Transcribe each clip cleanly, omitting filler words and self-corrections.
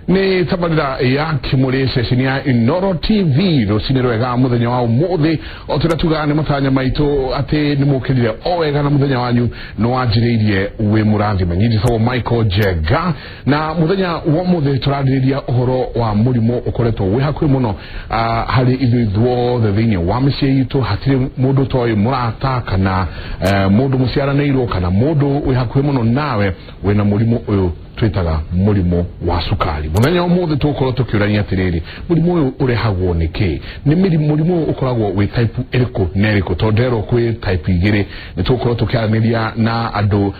Ni tabarira ya Kimuri sesini ya Inooro TV ruciniro wega muthenya wa umuthi oturatugane matanya maito ate nimukirire owega na muthenya wanyu no wanjiririe we murathime nyindi so Michael Jega na muthenya wa umuthi turaririria uhoro wa murimu ukoretwo we hakuhi muno hari ithuothe the thini wa micii itu hatire mundu toy murata kana mundu muciaranirwo kana mundu we hakuhi muno nawe we na murimu uyu twitaga murimu wa cukari. Muthenya umuthi tukorwo tukiurania atiriri murimu uyu urehagwo niki ni murimu ukoragwo we type iriku neriko tondero kwi type igiri ni tukorwo tukiaraniria na andu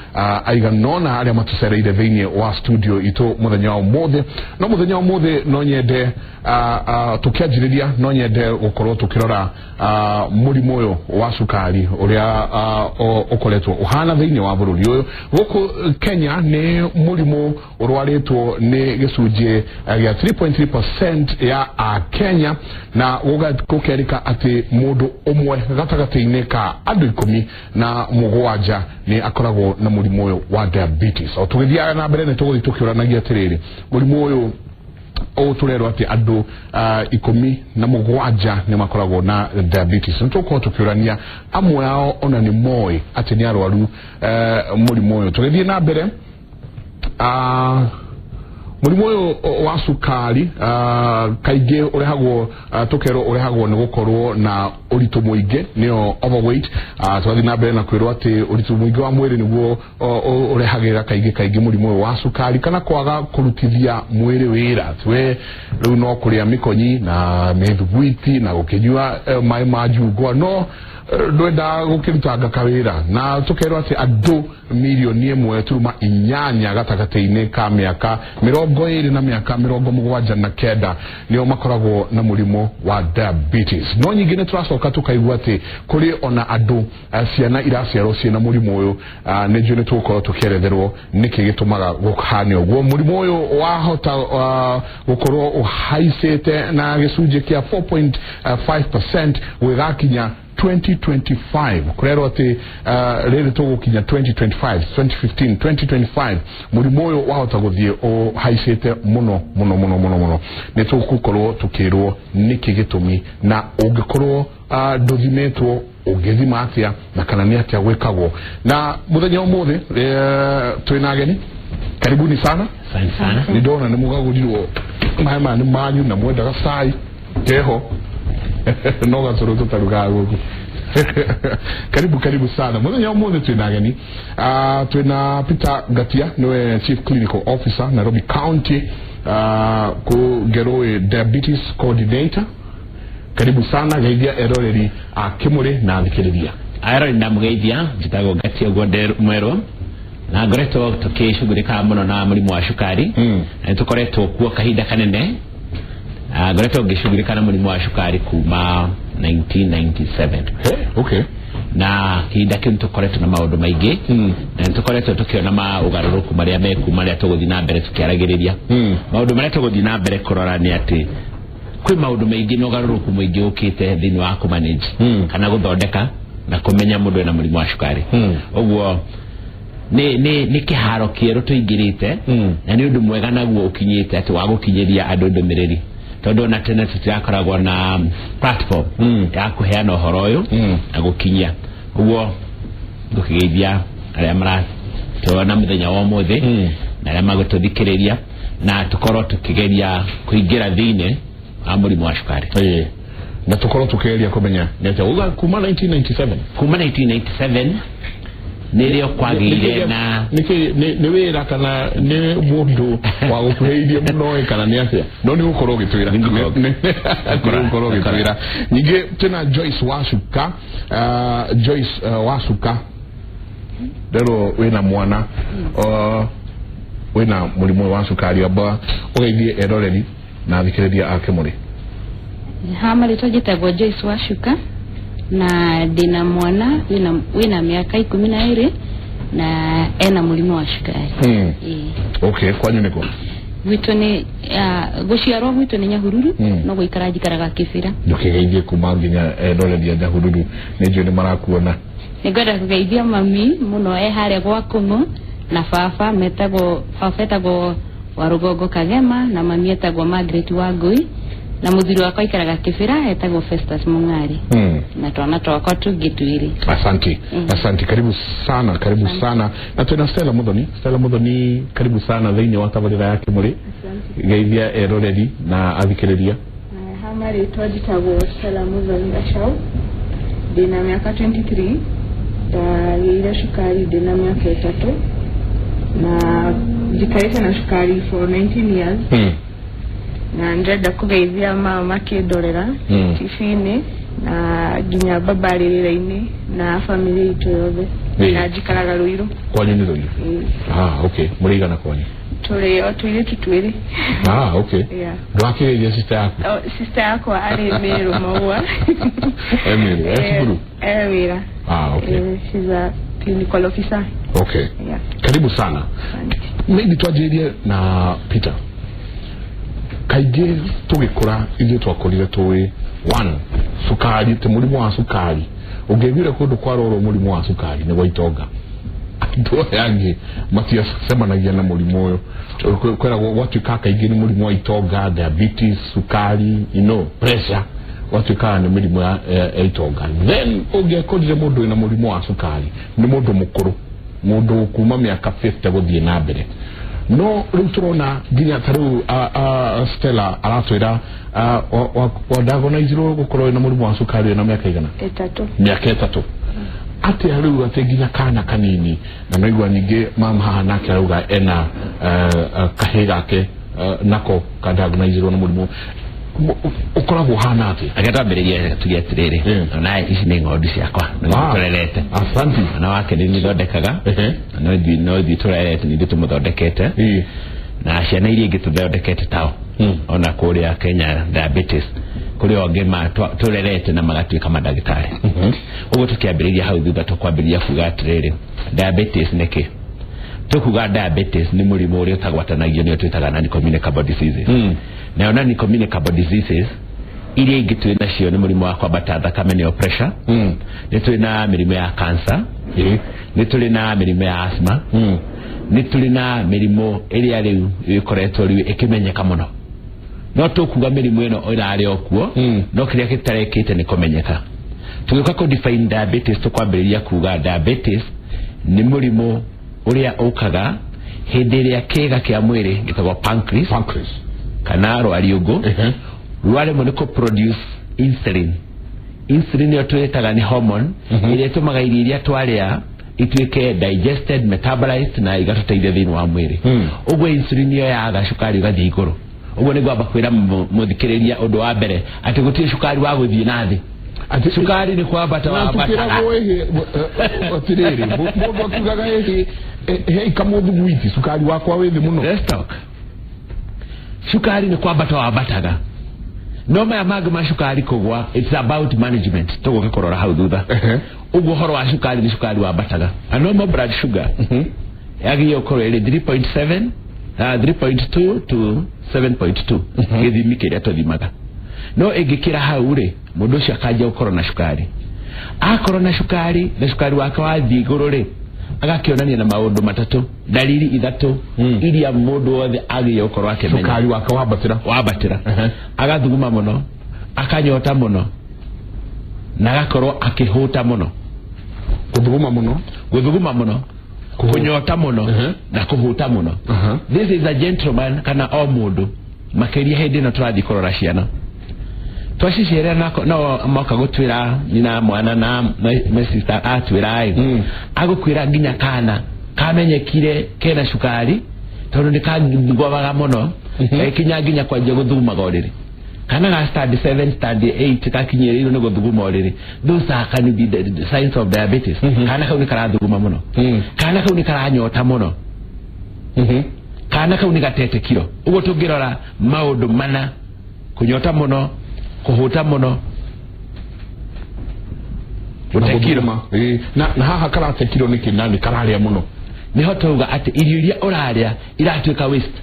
aiganona aria matucereire thiini wa studio itu muthenya umuthi no muthenya umuthi no nyende tukianjiriria no nyende gukorwo tukirora murimu uyu wa cukari uria ukoretwo uhana thiini wa bururi uyu guku Kenya ni murimu urwaritwo ni gicunje ya 3.3% ya Kenya na gukerika ati mundu umwe gatagati-ini ka andu 17 ni akoragwo na murimu uyu wa diabetes. O tugithia na mbere ni tuguthi tukiuranagia atiriri murimu uyu o turero ati andu 17 ni makoragwo na diabetes. Ntuko tukiurania amwe yao ona ni moi ati ni arwaru murimu uyu. Tugithia na mbere murimu uyu wa cukari kaingi urehagwo tukero urehagwo ni gukorwo na uritu muingi nio overweight. Twathi na mbere na kwirwo ati uritu muingi wa mwiri niguo urehagira kaingi murimu uyu wa cukari kana kwaga kurutithia mwiri wira twe riu no kuria mikonyi na mithugwiti na gukinyua mai ma njungwa no ndwenda gukirutanga kawira na tukerwo ati andu milioni 1.8 gatagati-ini ka miaka 20 na miaka 79 nio makoragwo na murimu wa diabetes. No nyingine turacoka tukaigua ati kuri ona andu ciana iraciarwo ciina murimu uyu ni njune tukorwo tukieretherwo niki gitumaga gukhane uguo murimu uyu wahota gukorwo uhaicite na gicunje kia 4.5% wigakinya 2025 kurero ati rere tugukinya 2025 2015 2025 murimu uyu wahota guthie o haicite muno ni tugukorwo tukirwo niki gitumi na ungikorwo nduthimetwo ungithima atia na kana ni atia gwikagwo na muthenya umuthi twina ageni karibuni sana ni ndona ni mugagurirwo mahema ni manyu na mwendaga cai teho no gatoro tutaruga guku karibu sana muthenya umuthi twina ageni twina Peter Gatia niwe Chief Clinical Officer Nairobi County ku Geroe Diabetes Coordinator. Karibu sana geithia eroreri Kimuri na thikiriria ayaro ndamugeithia njitago Gatia gwonder mwero na ngoretwo tukishugurika muno na murimu wa cukari tukoretwo kuo kahinda kanene ngoretwo ngishugurika na murimu wa cukari kuma 1997. Okay. Na kahinda kiu tukoretwo na maundu maingi na tukoretwo tukiona maugaruruku maria meku maria tuguthi na mbere tukiaragiriria maundu maria tuguthi na mbere kurora ni ati kwi maundu maingi no garuruku muingi ukite thini wa ku manage kana guthondeka na kumenya mundu ena murimu wa cukari oguo ni kiharo kieru tuingirite na ni undu mwega naguo ukinyite ati wa gukinyiria andu ndumiriri tondu na tene tutiakoragwo na platform ya kuheana uhoro uyu na gukinyia uguo ngukigeithia aria mara tuona muthenya wa umuthi na aria magututhikiriria na tukorwo tukigeria kuingira thiini wa murimu wa cukari na tukorwo tukigeria kumenya nete uga kuma 1997 nirio kwagire na ni wira kana ni mundu wa gukuheirie muno kana ni atia no ni gukorwo gitwira gukorwo gitwira nyingi tena Joyce Wasuka Wasuka dero wina mwana wina murimu wa cukari aba ugeithie eroreri na thikiriria Kimuri. Hamari tojitagwo Joyce Wasuka na dina mwana wina miaka 12 na ena murimu wa cukari. Okay, kwanyu niko witu ni guciarwo witu ni Nyahururu no guikara jikaraga Kibira ndukigeithie kuma nginya ndoreri ya Nyahururu ni njue ni marakuona nigoda kugeithia mami muno haria gwa Kungu na baba metagwo wa Rugongo Kagema na mami etagwo Margaret Wangui na muthiri wakwa ikaraga Kibira etagwo Festus Mung'ari na twana twakwa tungituiri. Asante karibu sana na tuna Stella Muthoni karibu sana thini wa tabarira yake muri geithia eroreri na athikiriria. Hamari twajitagwo Stella Muthoni Gashau dina miaka 23 da Cukari dina miaka 3 na jikaita na Cukari for 19 years na ndenda kugeithia mama kidorera tifini na ginya babarire-ini na family itu yothe na jikaraga Ruiru. Kwanyu ni Ruiru? Okay. Murigana kwanyu? Tuli tuile tutwiri. Okay. Yeah. Ndwakire sister yako? Sister yako ari Meru Maua. Meru, esiburu? Mira. Okay. She's a clinical officer. Okay. Yeah. Karibu sana. Maybe twajirie na Peter. Kaige tugikura ije twakorire tuwi one sukari te murimu wa sukari ugevira kundu kwaroro murimu wa sukari ne waitonga ndo yangi matia sema na yana murimu oyo kwera watu kaka igeni murimu wa itonga diabetes sukari pressure watu kaka ne murimu ya itonga then ugekorire mundu ina murimu wa sukari ni mundu mukuru mundu kuma miaka 50 guthie na mbere no ruturona ginya taru Stella aratwira wa diagnoseirwo gukorwo na murimu wa sukari na miaka igana 3 miaka 3 ati haru ate ginya kana kanini na naigwa nyingi mama hana kiruga ena kahira ke nako ka diagnoseirwo na murimu ukoragwo hana ati agatambiriria tugiatiriri na ici ni ng'ondu ciakwa nĩtũrerete asante na wake nĩ thondekaga no thi tũrerete nĩ tũmũthondekete na ciana iria ingĩ tũthondekete tao ona kũrĩa Kenya diabetes kũrĩa onge tũrerete na magatuĩka mandagĩtarĩ ũguo tũkĩambĩrĩria hau thutha tũkwambĩrĩria kuga atĩrĩrĩ diabetes nĩ kĩ tukuga diabetes ni murimu uri utagwatanagio ni twitaga na communicable diseases na ona ni communicable diseases ile ingi twina cio ni murimu wa kwambata thakame ni pressure ni twina mirimu ya cancer ni twina mirimu ya asthma ni twina mirimu iri riu ikoretwo riu ikimenyeka muno no tukuga mirimu ino irari okuo no kiria kitarekite ni kumenyeka tugiuka ko define diabetes tukwambiriria kuga diabetes ni murimu uria ukaga hindi ria kiga kia mwiri gitagwo pancreas kana rwariungu rware mo niko produce insulin yo twetaga ni hormone iria tumaga iria twaria ituike digested metabolized na igatuteithia thini wa mwiri ugwe insulin yo yaga cukari ugathie iguru ugwe ni gwamba kwira muthikiriria undu wa mbere ati gutie cukari wa guthie nathi ati cukari ni kwambata wa bata otiriri mundu akugaga hey kamundu gwiti cukari wakwa withi muno cukari ni kwambata wa bataga no maya magma cukari kugwa it's about management tugo korora hau thutha ugo horo wa cukari ni cukari wa bataga a normal blood sugar yagi yokoro ile 3.7 3.2 to 7.2 githimi kiria tuthimaga no egikira hau ri mundu cio akaja ukoro na cukari akoro na cukari wake wa thiguru ri agakionania na maundu matatu dalili ithatu iria mundu wothe agiye ukorwo akimenya cukari wake wabatira agathuguma muno akanyota muno na agakorwo akihuta muno guthuguma muno kunyota muno na kuhuta muno this is a gentleman kana o mundu makiria hindi no turathi korora ciana twaciciria no moka gutwira nina mwana na my sister atwira agukwira nginya kana kamenyekire kena cukari tondu ni kagwaga muno kinya nginya kwanje guthuma goriri kana ga study 7 study 8 kakinyiriro ni guthuma goriri those are can be the signs of diabetes kana kau ni karathuma muno kana kau ni karanyota muno kana kau ni gatete kiro ugo tungirora maundu mana kunyota muno kuhuta muno utekiro na haha karate kiro niki nani kararia muno ni hotoga ati iriria uraria iratuika waste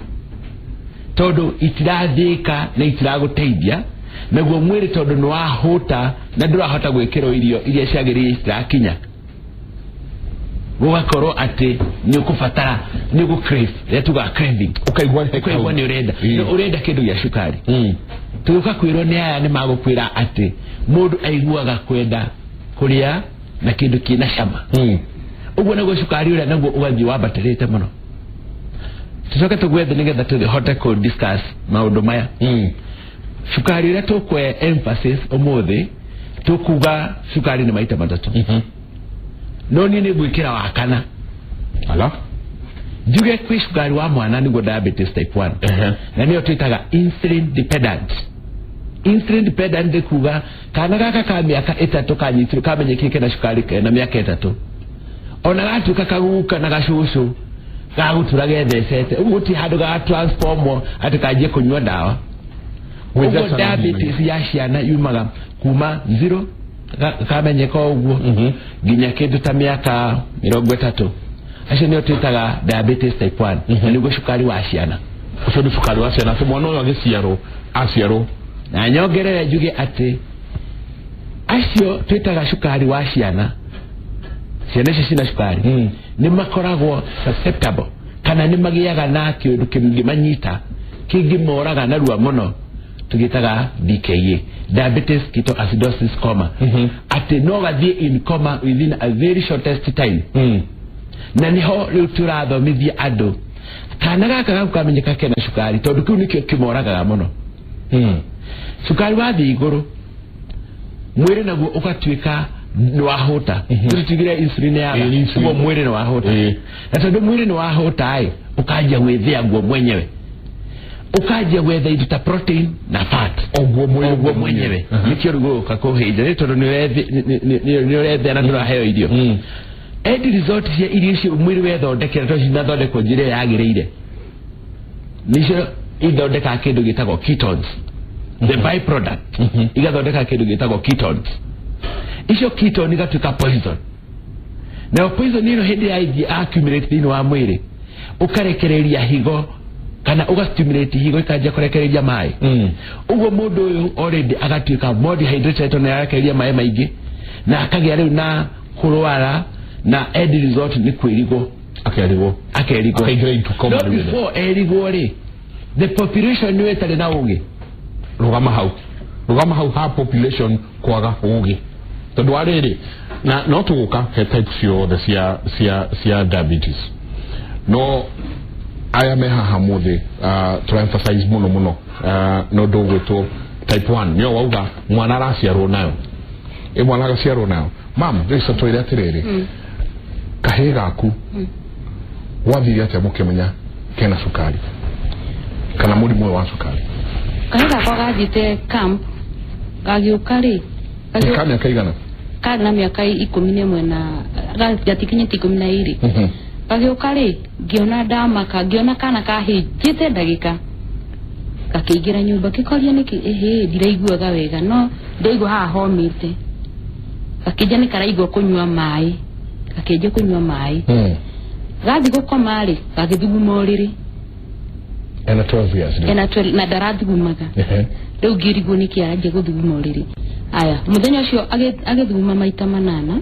todo itirathika na itiraguteithia naguo mwiri todo no ahuta na ndurahota gwikiro irio iria ciagiririe itirakinya gukoro ati ni kufatara ni ku crave yetuga craving ukaigwa ni urenda kindu ya cukari tuka kwiro ni aya ni magukwira ati mundu aiguaga kwenda kuria na kindu kina cama uguo naguo cukari uria naguo ugathi wambatirite muno tucoke tugwethe nigetha tuhote ku discuss maundu maya cukari uria tukwe emphasis umuthi tukuga cukari ni maita matatu no ni gwikira wakana ala njuge kwi cukari wa mwana niguo diabetes type 1 na niyo twitaga insulin dependent kuga kana gaka ka miaka 3 kanyitiro kamenyekike na cukari na miaka 3 ona gatuka kaguka na gacucu gagutura gethecete uguti handu ga transform atikaje kunywa dawa ugo diabetes ya ciana yumaga kuma 0 kamenyeka uguo ginya kindu ta miaka 30 acio niyo twitaga diabetes type 1 na niguo cukari wa ciana ucio ni cukari wa ciana mwana uyu aciaro na nyongerere njuge ati acio twitaga cukari wa ciana ciana cina cukari ni makoragwo susceptible kana ni magiaga na kindu kingimanyita kingimoraga na ruwa muno tugitaga DKA diabetes ketoacidosis coma ati no gathie in coma within a very shortest time na niho riu turathomithia andu kana gaka gakamenyeka kena cukari tondu kiu nikio kimoraga muno cukari wathi iguru mwire naguo ukatwika ni wahota tutigire insulin ya ugo mwire ni wahota na tondu mwire ni wahota ai ukaja gwethia guo mwenyewe ukaja gwetha indo ta protein na fat oguo mwenyewe nikio rugo kakoheja tondu ni urethe na nduraheo irio end result cia irio icio mwiri wethondekera to cinathondekwo njira yagireire nicio ithondeka kindu gitagwo ketones the byproduct igathondeka kindu gitagwo ketones icio ketone igatuika poison na poison ino hindi ya ithi accumulate thini wa mwiri ukarekereria higo kana ugastimulate higo ikajia kurekereria mai ugo mundu uyu already agatuika more dehydrated na yarekereria mai maingi na akagia riu na kurwara na end result ni kwirigo akerigwo not before erigwo ri the population ni wetare na ugi rugama hau ha population kwaga ugi tondu ariri na no tuguka he type ciothe cia diabetes no aya meha hamuthi to emphasize muno no dogweto type 1 nyo wauga mwana araciarwo nayo mwana araciarwo nayo mam ndisa toire atiriri kahe gaku wathire atia mukimenya kena cukari kana murimu wa cukari kahe gakwa gathite camp gagiukari kamya kaigana kana miaka 11 na gatikinyite 12 gagiukari ngiona ndamaka ngiona kana kahijite ndagika gakiingira nyumba kikoria niki ndiraiguaga wega no ndaigua haha homite gakija ni karaigua kunywa mai gakeje kunywa mai gathi gukoma ri gagithuguma uriri ena 12 years na ndarathugumaga riu ngirigwo niki araje guthuguma uriri aya muthenya ucio agithuguma maita 8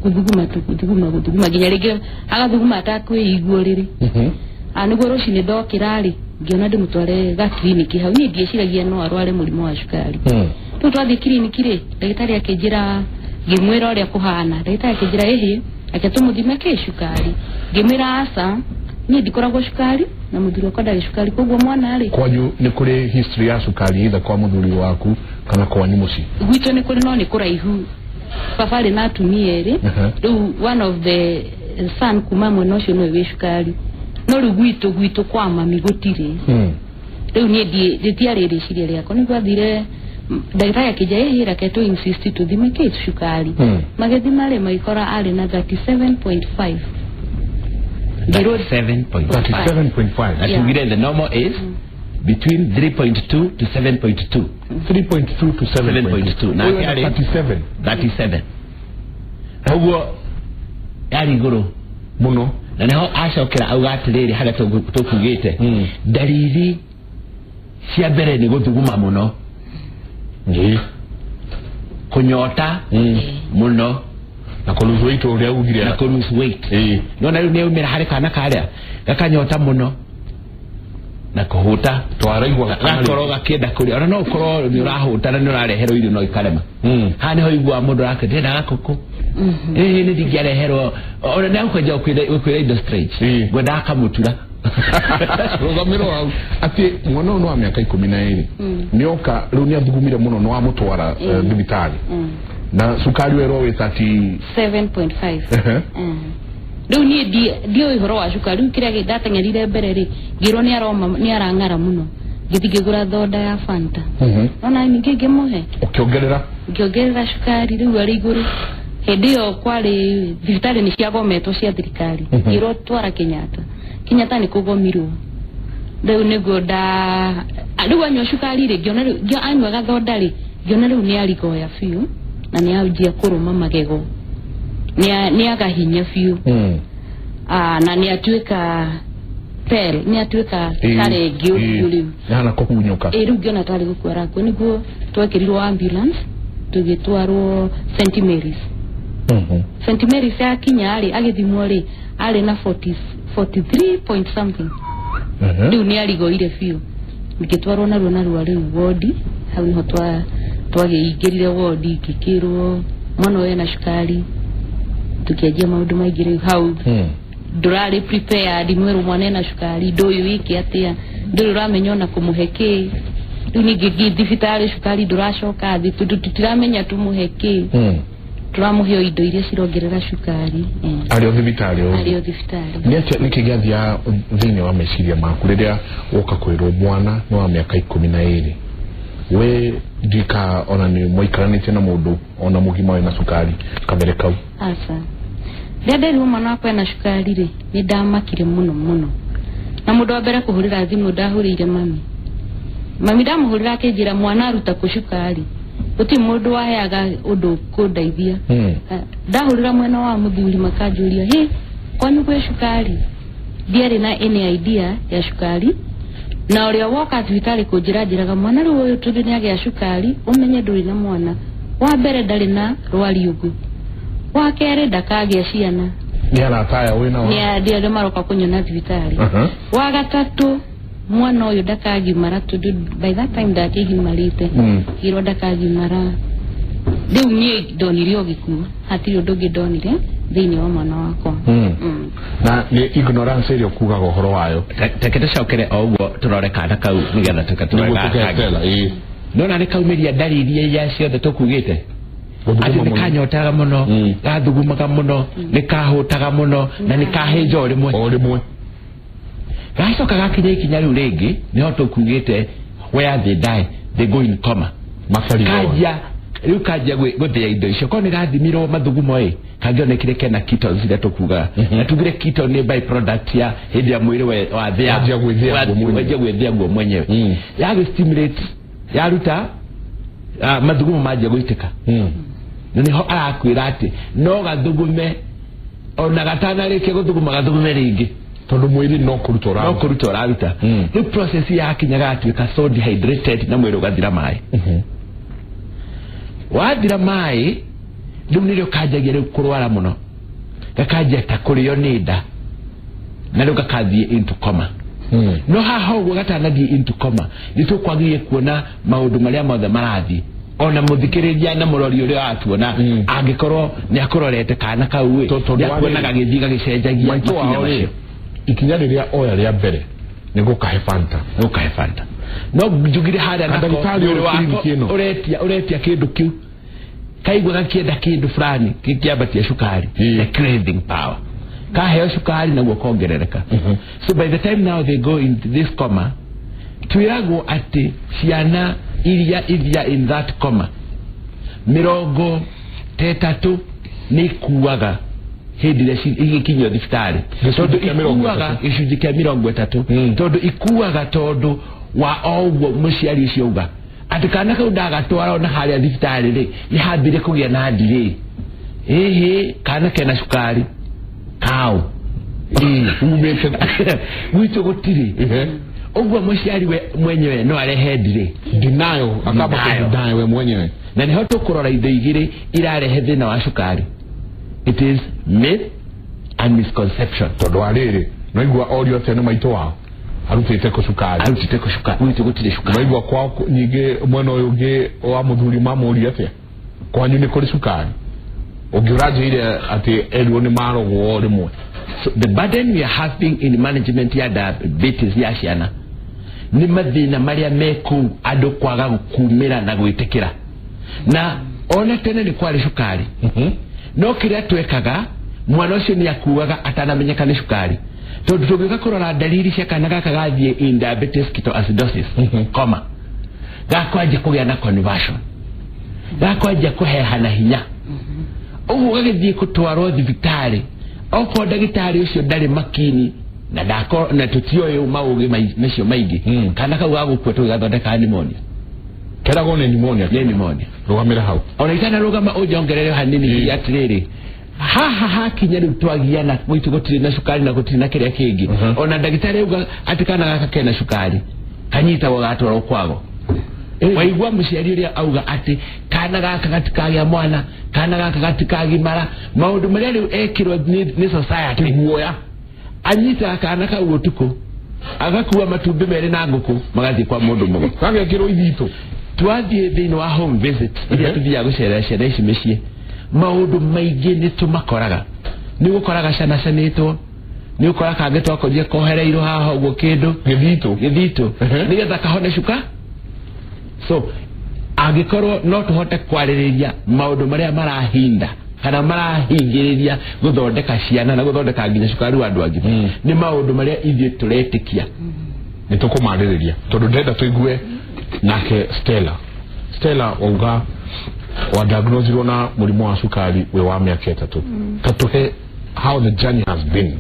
guthuguma ginya ringi agathuguma atakwiigua uriri niguo rucini ndokirari ngiona ndimutware ga clinic hau ni ndieciragia no arware murimu wa cukari tu twathi clinic ri ndagitari akinjira ngimwira uria kuhana ndagitari akinjira akatumuthima ke cukari ngimwira asa ni ndikoragwo cukari na muthuri wakwa ndari cukari koguo mwana ari kwanyu ni kuri history ya cukari either kwa muthuri waku kana kwa muci gwitu ni kuri no ni kuraihu safari na atumia eri one of the son kuma mwena ucio no cukari no rugwitu kwa mami gutire riu ni nditiariri ciria riako ni gwathire ndagitari akija hira keto insist to thime ke cukari magethima ri maikora ari na 37.5 37.5 atugire the normal is between 3.2 to 7.2 3.2 to 7.2 na yari 37 oguo yari guru muno na neho acokera auga atiriri haria tukugite dalili cia mbere ni guthuguma muno kunyota muno na ko lose weight uria ugire na ko lose weight no na ni umira hari kana karia gakanyota muno na kuhuta twaraigwa gakoro gakienda kuri ona no ukoro ni urahuta na ni urarehero irio no ikarema hani ho igwa mundu rake ndenda gakuku ni ndingiarehero ona na ukajya kwira indo straight gwenda akamutura rogamiro au ati mwana no wa miaka 12 nioka riu ni athugumire muno no amutwara thibitari na sukari wero we 37.5 riu ni dio ihoro wa sukari kiria gidateng'erire mbere ri ngiro ni arang'ara muno githigigura thoda ya Fanta ona ningi muhe ukiongerera sukari riu ari iguru hedio kwali thibitari ni ciagometwo cia thirikari ngiro twara Kenyatta ni kugomirwo riu niguo riu anywa sukari ri ngiona riu anywa gathoda ri ngiona riu ni arigoya fiu na ni anjia kuruma magego ni agahinya fiu na ni atuika pel ni atuika kare giuri yana kuhunyuka riu ngiona tari gukwara ko niguo twekirirwo ambulance tugitwarwo St Mary's St Mary's ya kinyari agithimwo ri ari na 43 point something riu ni arigoire fiu ngitwarwo na ruo riu wodi hau niho twageingirire wodi kikirwo mwana we na sukari tukiajia maundu maingi riu hau durari prepared mweru mwana na sukari ndoyu wiki atia nduru ramenyona kumuheke riu ningi thibitari sukari durashoka thi tutiramenya tumuheke turamuheo indo iria cirongerera sukari ario thibitari nikigathia thini wa meciria maku riria woka kwirwo mwana no wa miaka 12 we dika ona ni moikaranite na mundu ona mugima we na sukari kamere kau asa ndende mwana akwe na sukari ri ni ndamakire muno na mundu wa mbere kuhurira thimu ndahurire mami ndamuhurira akinjira mwana aruta ku sukari uti mundu waheaga undu kundaithia ndahurira mwena wa muthuri makanjuria he kwani gwe sukari ndiari na any idea ya sukari na uria woka thibitari kunjiraga mwana riu uyu tundu ni agia sukari umenye nduri na mwana wa mbere ndari na rwari ugu wa kere ndakagia ciana ni arataya wina wa ni ndiari maroka kunyona thibitari wa gatatu mwana uyu ndakagimara tundu by that time ndakigimarite hiro ndakagimara riu ni ndonirio gikuo hatiri undu ngi ndonire thini wa mwana wakwa na ni ignorance irio kugaga uhoro wayo tekete cokere oguo turore kana kau nigetha tukaturega no na ni kaumiria dalili ya ciothe tukugite ati nikanyotaga muno gathugumaga muno nikahutaga muno na nikahinja o rimwe gacoka gakinya ikinya riu ringi niho tukugite where they die they go in coma kaja riu kaja guthia indo icio ko ni gathimirwo mathugumo kangionekire kena ketones ile tukuga na tugire ketone ni by product ya hindi ya mwili wa thia gwithia guo mwenyewe ya stimulate ya ruta mathugumo maje guitika niho arakwira ati no gathugume ona gatana rike guthuguma gathugume ringi tondu mwili no kurutora ruta ni process ya kinyaga atuika so dehydrated na mwili ugathira mai wathira mai riu nirio kanjagia riu kurwara muno gakajia ta kurio ni nda na riu gakathie into coma no haha uguo gatanathie into coma nitukwagirie kuona maundu maria mothe marathie ona muthikiriria na murori uria atuona angikorwo ni akororete kana kau ya kuona gagithii gagicenjagia macio ikinya riria oya ria mbere ni gukahe Fanta no njugire haria na ndagitari uretia kindu kiu kaigwa gakienda kindu fulani kikiambatia sukari the craving power kaheo sukari na gukongerereka so by the time now they go into this coma tuirago ati ciana iria in that coma mirongo tetatu ni kuwaga hindire igikinyo thibitari tondu ikuwaga icunji kia 30 tondu ikuwaga tondu wa ogwo muciari ucio uga ati kana kau ndagatwara ona haria thibitari ri ihambire kugia na ndiri kana kena sukari kau umeke witu gutiri ogwo muciari we mwenyewe no arehe ndiri dinayo akaba kudai we mwenyewe na niho tukurora indo igiri irarehe thina wa sukari It is myth and misconception. Todo alere no igwa audio tena maito wao arutite ko cukari wite gutire cukari no igwa kwa nyige mwana oyuge wa muthuri mama uri ate kwanyu ni kuri cukari ogiraje ile ati elwo ni maro wo rimwe. So the burden we are having in management ya diabetes ya ciana ni mathina maria meku andu kwaga gukumira na gwitikira na ona tene ni kwari cukari no kiria twekaga mwana ucio ni akuaga atanamenyeka ni cukari tondu tungika kurora dalili cia kana gaka gathie in diabetes ketoacidosis koma gakwaje kugia na conversion gakwaje kuhehana hinya ugu gagithie kutwarwo thibitari oko ndagitari ucio ndari makini na dako na tutio yo mauge macio maingi kana kau gagukwe gathondeka pneumonia kera gone pneumonia rugamira hau ona itana rugama ujongerere hanini atiriri ha kinya ri twagiana mwitu gutire na cukari na gutire na kiria kingi ona ndagitari uga atikana gaka kena cukari kanyita wagatwaro kwago waigwa muciari uria auga ati kana gaka gatikagia mwana kana gaka gatikagimara maundu maria riu ekirwo ni society guoya anyita kana ka utuko agakuwa matumbi mere na nguku magathi kwa mundu mugo kage kiro ithito twathie thino wa home visit iria tuthia gucerera ciana ici micii maundu maingi ni tumakoraga ni gukoraga ciana cenetwo ni ukora kange twakorie kohereirwo haha uguo kindu githito nigetha kahone cuka. So agikorwo no tuhote kwaririria maundu maria marahinda kana marahingiriria guthondeka ciana na guthondeka nginya cukari wa andu angi ni maundu maria ithie turetikia ni tukumaririria tondu ndenda tuigue nake Stella wauga wa diagnose na murimu wa cukari we wa miaka 3 tatuhe how the journey has been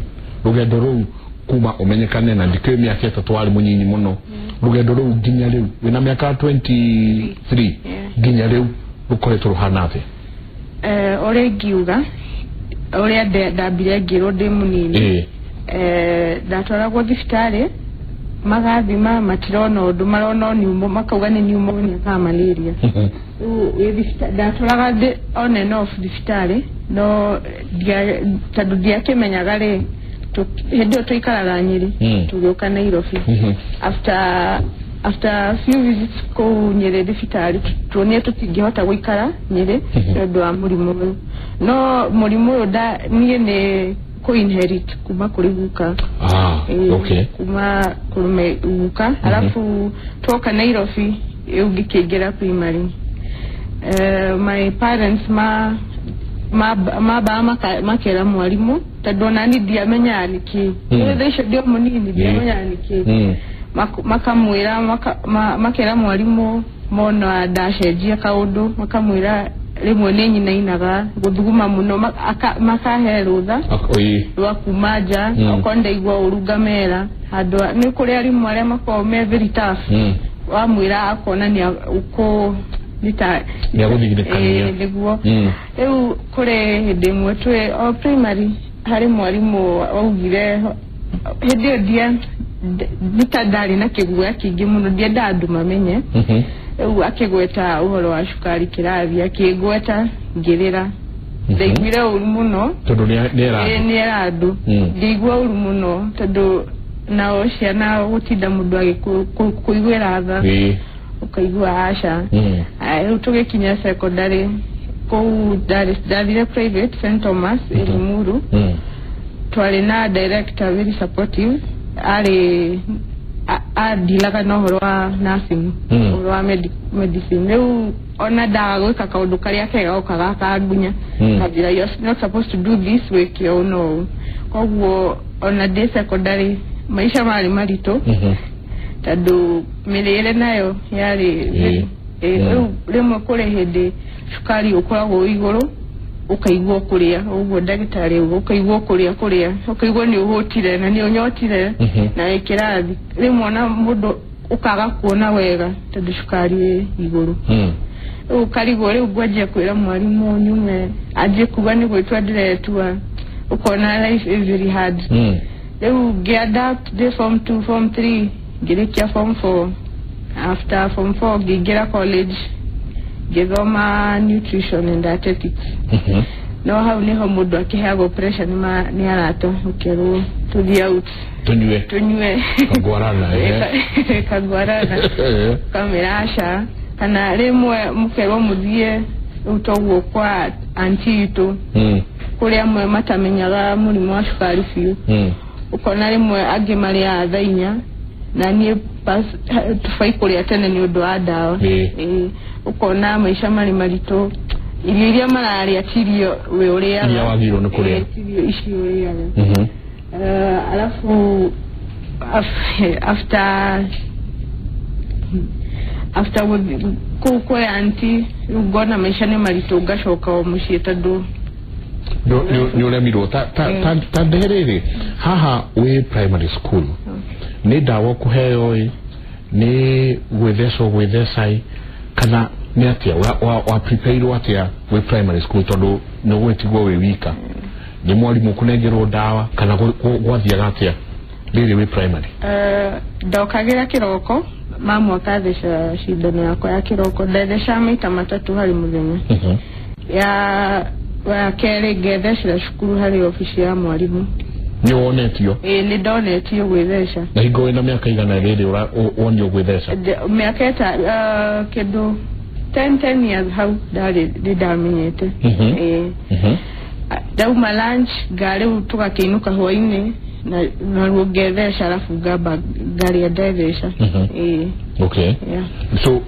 rugendo ruu kuma umenyekane na ndike miaka 3 wali munyinyi muno rugendo ruu ginya riu wina miaka 23 ginya riu rukoretwo ruhanate ore giuga ore ndambire ngiro ndi munini ndatwaragwo thibitari magathima matirona undu marona niumo makauga ni pneumonia ka malaria ndatwaraga ndi on and off thibitari no tondu ndiakimenyaga ri hindi tuikaraga Nyeri tugioka Nairobi after few visits ko Nyeri thibitari tuonire tutingihota guikara Nyeri tondu wa murimu no murimu da nie ni ko inherit kuma kuri guka okay kuma kurume guka alafu toka Nairobi ugikegera primary my parents makera mwalimu tadona ni diamenya niki ndesho dio munini diamenya niki makamwira makera mwalimu mono adashejia kaundu makamwira rimwe ni nyina inaga guthuguma muno makahe rutha rwa kumaja okonde igwa urugamera handu ni kuri ari mware mako me very tough wa mwira akona ni uko nita ya guthigirikania niguo eu kuri hindi mwetwe o primary hari mwarimu augire hindi dia nitadari na kiguya kingi muno dia ndandu mamenye eu akigweta uhoro wa cukari kirathi akigweta ngirira ndaiguire uru muno tondu ni andu ndaigua uru muno tondu nao ciana gutinda mundu agikuiguira tha ukaigua aca riu tugikinya secondary kou ndathire private St Thomas Inooro twari na director very supportive ari adilaga no horo wa nursing horo wa medicine riu ona ndagwika kaundu karia kega ukaga kagunya kabira you're not supposed to do this work you know koguo ona de secondary maisha mari marito tondu mirire nayo yari rimwe kuri hindi cukari ukoragwo iguru ukaigwo kuria uguo ndagitari ukaigwo kuria ukaigwo ni uhutire na ni unyotire na ikirathi rimwe na mundu ukaga kuona wega tondu cukari iguru ukarigwo riu ngwajia kwira mwarimu nyume aje kuga ni gwitwa ndiretua ukona life is very hard riu ngiadapt the form 2 form 3 ngirikia form 4 after form 4 ngigira college githoma nutrition and dietetics no hau niho mundu akiheagwo pressure ni arato ukerwo tuthi out tunywe kagwarana kamerasha kana rimwe mukerwo muthie utogwo kwa antitu kuri amwe matamenyaga murimu wa cukari fiu ukona rimwe angi mari athainya na nie tufai kuri atene ni undu wa dawa ukona maisha mari marito iria marari atirio we uria ya wagiro ni kuria icio uria alafu after kukwe anti ugona maisha ni marito gashoka o mucie tondu ni uremirwo ta nderere haha we primary school ni dawa kuheo ni gwethecai kana ni atia wa prepare atia we primary school tondu no wetigwo we wika ni mwalimu kunengerwo dawa kana gwathia atia riri we primary ndokagira kiroko mamu akathesha shindano yako ya kiroko ndethesha maita matatu hari muthenya ya kere ngethecera cukuru hari ofisi ya mwalimu ni wonetio ni ndonetio gwethesha na higo ina miaka igana riri wonio gwethesha miaka eta kindu 10 years how ndamenyete dauma lunch gari tugakiinuka hwaini na ngethesha alafu ngamba ngari ndethesha okay so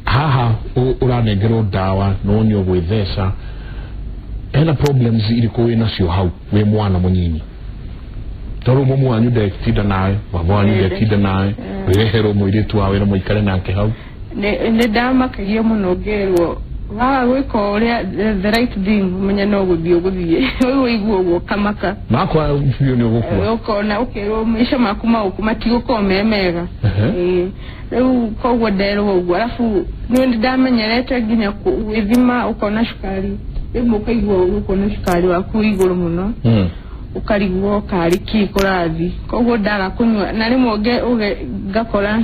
haha uranengerwo dawa nonio gwethesha ena problems iliko wina cio hau we mwana munyinyi toru mumu wanyu ndetinda nawe baba wanyu ndetinda nawe wehero muiritu wawe na muikare nake hau ne ndamakagia muno ngerwo wa gwiko uria the right thing menya no guthio we igwo kamaka makwa ufio ni ugukua ukona ukero maisha makuma ukumatigo memega riu kogwo nderwo ugwo alafu ni ndamenyerete ginya withima ukona cukari rimwe ukaigwa ukona cukari waku iguru muno ukarigwo kari kurathi kogwo ndaga kunywa na rimwe ngakora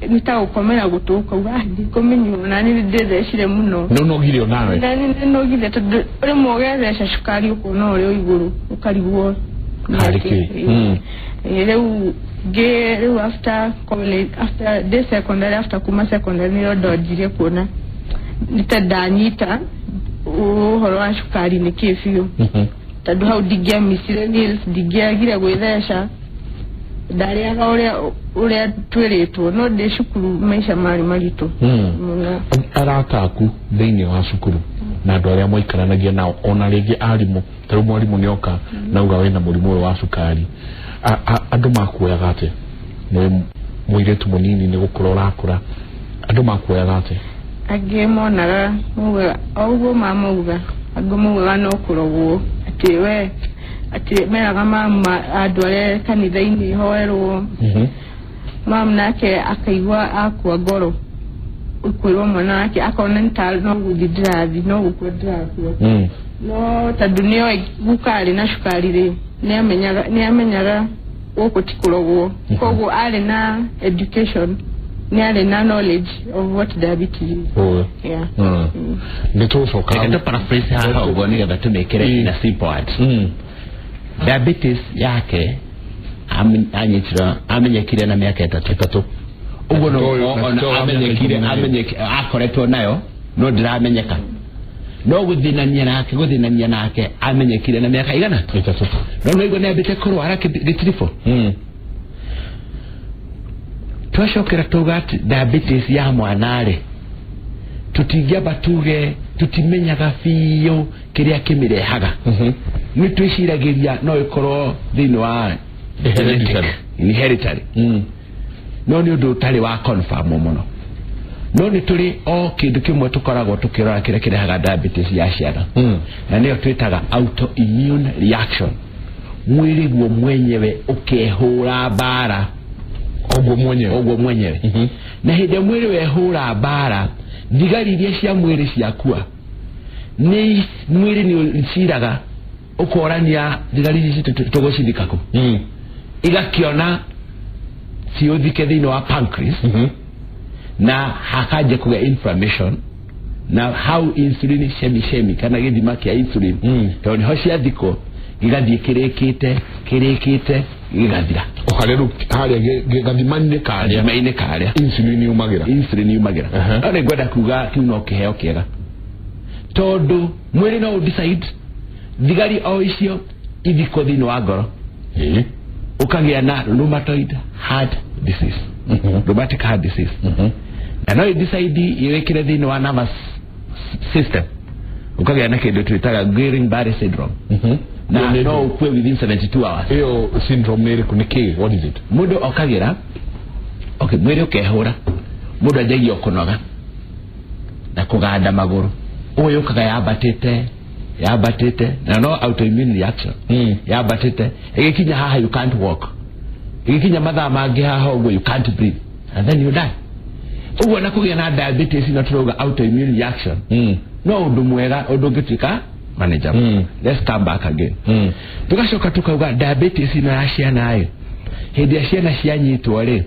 nitaukomera gutuka ugathi kumenyo na ni ndethecire muno no girio nawe no githe tondu rimwe ugethesha cukari ukona uri iguru ukarigwo kari riu after college after the secondary after kuma secondary ni ndonjire kuona nitandanyita uhoro wa cukari ni kifio tondu hau ndigia misire nils ndigia gire gwethesha ndariaga uria twiritwo no ndi cukuru maisha mari marito arataku thiini wa cukuru na andu aria moikaranagia nao ona ringi arimu taru mwarimu nioka nauga wena murimu wa cukari andu makuoyaga atia ni muiretu munini ni gukura urakura andu makuoyaga atia angi monaga uguo mamauga angu muga no kurogwo ati we ati meraga mama andu aria kanitha-ini hoerwo mam nake akaigwa akwa ngoro ukwirwo mwana wake akona nta no guthirathi no gukwendrathwo no tondu nio gukari na cukari ri ni amenyaga guku tikurogwo kogwo ari na education ni ari na knowledge of what diabetes is nitucoka ndo paraphrase haha ugo ni getha tumekere na simple words diabetes yake amenyekire na miaka 3 ugo no amenyekire akoretwo nayo no ndiramenyeka no guthinania nake amenyekire na miaka igana 3 no igo ne abite kurwara gitirifo twashokera tugati diabetes ya mwanare tutingia batuge tutimenyaga fiyo kiria kimirehaga ni twishiragiria no ikorwo thini wa hereditary no ni undu utari wa confirm muno no ni turi o kindu kimwe tukoragwo tukirora kiria kirehaga diabetes ya ciana na niyo twitaga autoimmune reaction mwiri guo mwenyewe ukehura bara ogwo mwenyewe na hinde mwiri wehura bara thigari iria cia mwiri ciakua ni mwiri ni ciraga ukorania thigari ici tugucithikako igakiona ciuthike thini wa pancreas na hakaje kuga inflammation na how insulin shemi kana githima kia insulin to ni hocia thiko gigathie kirekite gigathira uhareru haria gigathimane karia insulin yumagira ari gwenda kuga kiu no kiheo kiega tondu mwiri no decide thigari o icio ithiko thini wa ngoro ukagia na rheumatoid heart disease rheumatic heart disease na no decide iwekire thini wa nervous system ukagia na kindu twitaga Guillain-Barré syndrome na no ukwe within 72 hours hiyo syndrome nere kuniki what is it mundu okagira mwiri ukehura mundu ajagio kunoga na kuganda maguru uyo ukaga yabatite na no autoimmune reaction yabatite igikinya haha you can't walk igikinya mathaa mangi haha ugo you can't breathe and then you die ugo na kugia na diabetes na turoga autoimmune reaction no undu mwega undu ngitika manageable let's come back again tugashoka tukauga diabetes na asiana ayo hindi asiana cianyitwo ri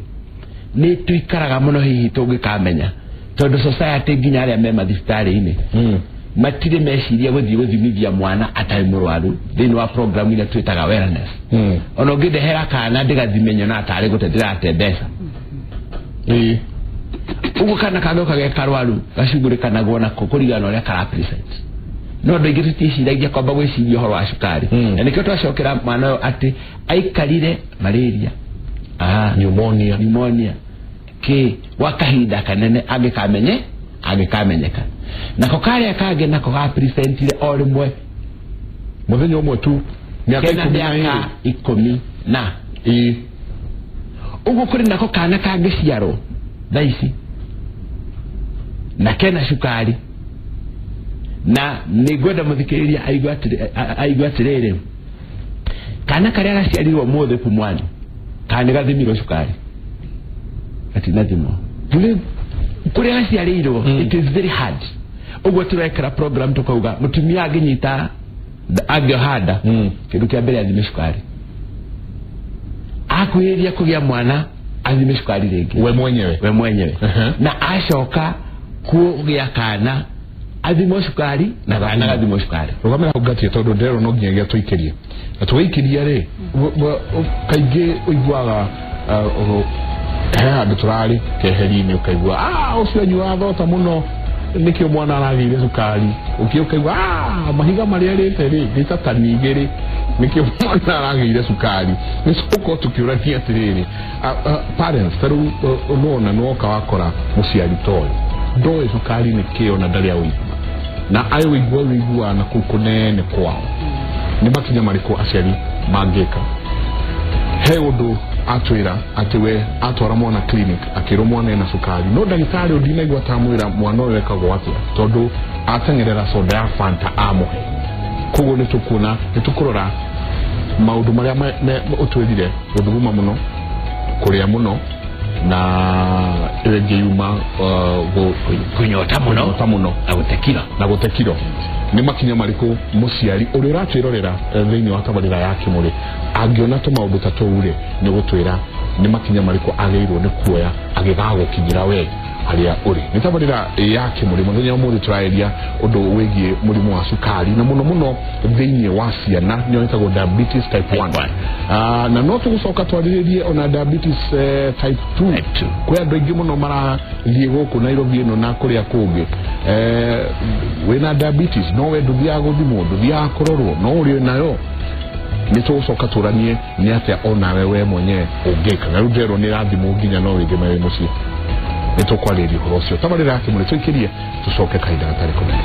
ni tuikaraga muno hihi tungikamenya tondu society nginya aria me mathibitari-ini matire meciria guthimithia mwana atari murwaru thini wa program ina twitaga awareness ona ngidehera kana ndigathimenyo na atari gutethira atembesa ugu kana kago kage karwaru gacugurikana gona kukurigana uria kara present no ndo igititiciiragia kwamba gwiciria horo wa cukari na nikio twacokera mwana ati aikarire malaria pneumonia ki wakahinda kanene agikamenyeka nako karia kage nako ga presentire o rimwe muthenya umwe tu miaka 10 na ugu kuri nako kana kage ciaro thaici na kena cukari na nigwenda muthikiriria aigwa atiriri kana karia gaciarirwo mothe kumwani kana gathimirwo cukari atinathimo kuria gaciarirwo it is very hard ugo turekera program tukauga mutumia aginyita agiohanda kindu kia mbere athime cukari akwiria kugia mwana athime cukari ringi we mwenyewe na acoka kugia kana athimo cukari na kana gathimo cukari rugamira ugatie tondu ndero no nginya tuikirie na tuikiria ri kaingi uigwaga andu turari keheri-ini ukaigua ucio nyua thota muno nikio mwana arathire cukari ukiukaigua mahiga maria rite ri ritatani igiri nikio mwana arathire cukari nicuko tukiurania atiriri parents taru unaona nuoka wakora muciari toy ndoe cukari nikio na ndari awi na ayo wigua na kukunene kwao ni makinya mariko aciari mangika he undu atwira atiwe atwara mwana clinic akiro mwana na cukari no ndagitari udinaigwa tamwira mwana uyu ekagwo atia tondu atengerera soda ya Fanta amuhe kugo nitukuna maundu maria utwirire uthuguma muno kuria muno na irenge yuma kunyota muno na gutekiro ni makinya mariko muciari uri ratwirorera thiini wa tabarira ya Kimuri angiona to maundu tatuure ni gutwira ni makinya mariko ageirwo ni kuoya agigago kinyira we haria uri ni tabarira ya Kimuri muthenya umuthi turaeria undu wigie murimu wa cukari na muno thiini wa ciana ni yetagwo diabetes type 1 na no tugucoka twaririe ona diabetes type 2 kwa andu aingi muno marathie guku Nairobi no na kuria kungi wina diabetes no we nduthia guthimwo nduthia kurorwo no uri nayo ni tugucoka turanie ni atia ona wewe mwenye ungika na rudero ni rathimo nginya no wingi mewe muci ni tukwariria horo cio tabarira ya Kimuri tuikirie tucoke kaida gatari kunene.